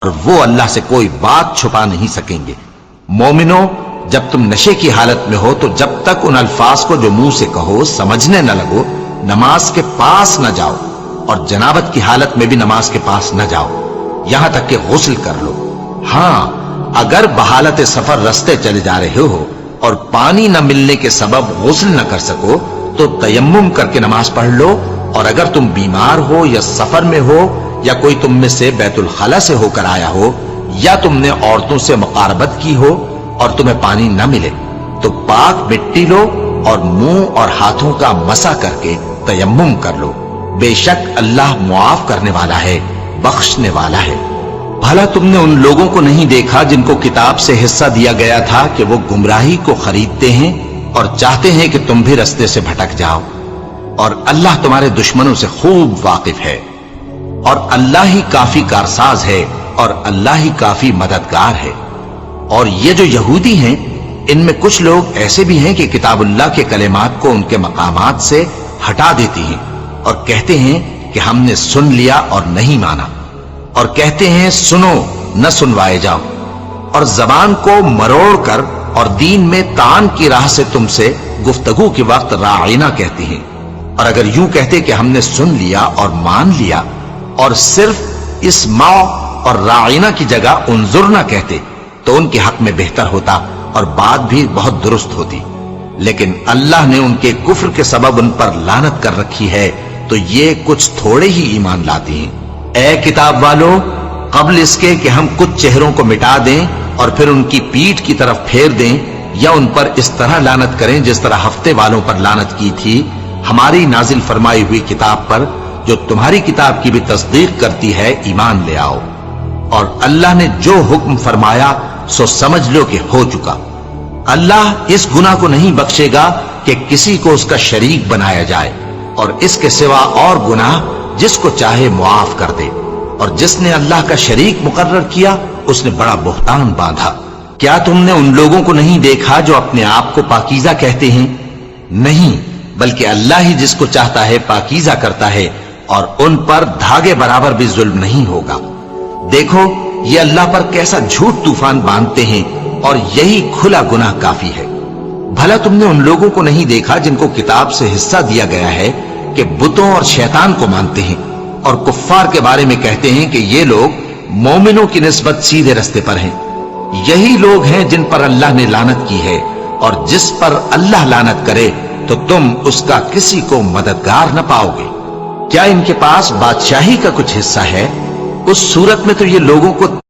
اور وہ اللہ سے کوئی بات چھپا نہیں سکیں گے۔ مومنو، جب تم نشے کی حالت میں ہو تو جب تک ان الفاظ کو جو منہ سے کہو سمجھنے نہ لگو نماز کے پاس نہ جاؤ، اور جنابت کی حالت میں بھی نماز کے پاس نہ جاؤ یہاں تک کہ غسل کر لو۔ ہاں، اگر بحالت سفر رستے چلے جا رہے ہو اور پانی نہ ملنے کے سبب غسل نہ کر سکو تو تیمم کر کے نماز پڑھ لو، اور اگر تم بیمار ہو یا سفر میں ہو یا کوئی تم میں سے بیت الخلا سے ہو کر آیا ہو یا تم نے عورتوں سے مقاربت کی ہو اور تمہیں پانی نہ ملے تو پاک مٹی لو اور منہ اور ہاتھوں کا مسح کر کے تیمم کر لو۔ بے شک اللہ معاف کرنے والا ہے، بخشنے والا ہے۔ بھلا تم نے ان لوگوں کو نہیں دیکھا جن کو کتاب سے حصہ دیا گیا تھا کہ وہ گمراہی کو خریدتے ہیں اور چاہتے ہیں کہ تم بھی رستے سے بھٹک جاؤ، اور اللہ تمہارے دشمنوں سے خوب واقف ہے، اور اللہ ہی کافی کارساز ہے، اور اللہ ہی کافی مددگار ہے۔ اور یہ جو یہودی ہیں ان میں کچھ لوگ ایسے بھی ہیں کہ کتاب اللہ کے کلمات کو ان کے مقامات سے ہٹا دیتی ہیں اور کہتے ہیں کہ ہم نے سن لیا اور نہیں مانا، اور کہتے ہیں سنو نہ سنوائے جاؤ، اور زبان کو مروڑ کر اور دین میں تان کی راہ سے تم سے گفتگو کے وقت راعینا کہتی ہیں، اور اگر یوں کہتے کہ ہم نے سن لیا اور مان لیا اور صرف اسمع اور راعینا کی جگہ انظر نہ کہتے تو ان کے حق میں بہتر ہوتا اور بات بھی بہت درست ہوتی، لیکن اللہ نے ان کے کفر کے سبب ان پر لعنت کر رکھی ہے تو یہ کچھ تھوڑے ہی ایمان لاتے ہیں۔ اے کتاب والو، قبل اس کے کہ ہم کچھ چہروں کو مٹا دیں اور پھر ان کی پیٹھ کی طرف پھیر دیں یا ان پر اس طرح لعنت کریں جس طرح ہفتے والوں پر لعنت کی تھی، ہماری نازل فرمائی ہوئی کتاب پر جو تمہاری کتاب کی بھی تصدیق کرتی ہے ایمان لے آؤ، اور اللہ نے جو حکم فرمایا سو سمجھ لو کہ ہو چکا۔ اللہ اس گناہ کو نہیں بخشے گا کہ کسی کو اس کا شریک بنایا جائے، اور اس کے سوا اور گناہ جس کو چاہے معاف کر دے، اور جس نے اللہ کا شریک مقرر کیا اس نے بڑا بہتان باندھا۔ کیا تم نے ان لوگوں کو نہیں دیکھا جو اپنے آپ کو پاکیزہ کہتے ہیں؟ نہیں، بلکہ اللہ ہی جس کو چاہتا ہے پاکیزہ کرتا ہے، اور ان پر دھاگے برابر بھی ظلم نہیں ہوگا۔ دیکھو یہ اللہ پر کیسا جھوٹ طوفان باندھتے ہیں، اور یہی کھلا گناہ کافی ہے۔ بھلا تم نے ان لوگوں کو نہیں دیکھا جن کو کتاب سے حصہ دیا گیا ہے کہ بتوں اور شیطان کو مانتے ہیں، اور کفار کے بارے میں کہتے ہیں کہ یہ لوگ مومنوں کی نسبت سیدھے رستے پر ہیں۔ یہی لوگ ہیں جن پر اللہ نے لعنت کی ہے، اور جس پر اللہ لعنت کرے تو تم اس کا کسی کو مددگار نہ پاؤ گے۔ کیا ان کے پاس بادشاہی کا کچھ حصہ ہے؟ اس صورت میں تو یہ لوگوں کو